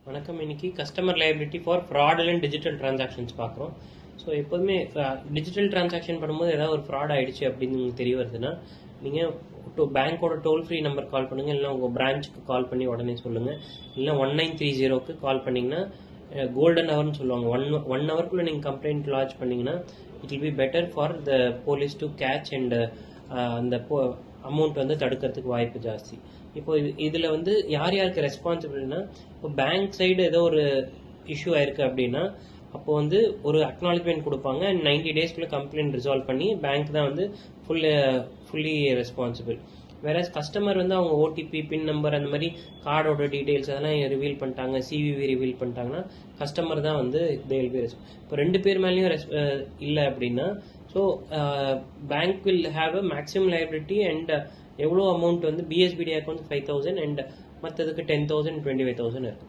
வணக்கம். இன்னைக்கு customer liability for fraudulent digital transactions பார்க்குறோம். ஸோ எப்போதுமே டிஜிட்டல் டிரான்சாக்ஷன் பண்ணும்போது ஏதாவது ஒரு ஃப்ராட் ஆயிடுச்சு அப்படின்னு உங்களுக்கு தெரிய வருதுன்னா நீங்கள் பேங்க்கோட டோல் ஃப்ரீ நம்பர் கால் பண்ணுங்கள், இல்லைனா உங்கள் பிரான்ச்சுக்கு கால் பண்ணி உடனே சொல்லுங்கள். இல்லை 1930க்கு கால் பண்ணிங்கன்னா கோல்டன் ஹவர்னு சொல்லுவாங்க. ஒன் ஹவருக்குள்ளே நீங்கள் கம்ப்ளைண்ட் லாட்ஜ் பண்ணிங்கன்னா it will be better for the police to catch and அந்த அமௌண்ட் வந்து தடுக்கிறதுக்கு வாய்ப்பு ஜாஸ்தி. இப்போ இதில் வந்து யார் யாருக்கு ரெஸ்பான்சிபிள்னா, இப்போ பேங்க் சைடு ஏதோ ஒரு இஷ்யூ ஆயிருக்கு அப்படின்னா அப்போ வந்து ஒரு அக்னாலஜ்மெண்ட் கொடுப்பாங்க. 90 டேஸ்க்குள்ளே கம்ப்ளைண்ட் ரிசால்வ் பண்ணி பேங்க் தான் வந்து ஃபுல்லி ரெஸ்பான்சிபிள். வேற கஸ்டமர் வந்து அவங்க ஓடிபி, பின் நம்பர், அந்த மாதிரி கார்டோட டீட்டெயில்ஸ் அதெல்லாம் ரிவீல் பண்ணிட்டாங்க, சிவிவி ரிவீல் பண்ணிட்டாங்கன்னா கஸ்டமர் தான் வந்து தேல் பி இப்போ 2 பேர் மேலேயும் இல்லை அப்படின்னா so bank will have a maximum liability and எவ்வளோ அமௌண்ட் வந்து பிஎஸ்பிடி அக்கௌண்ட் 5,000 அண்ட் மற்றதுக்கு 10,000 25,000 இருக்கும்.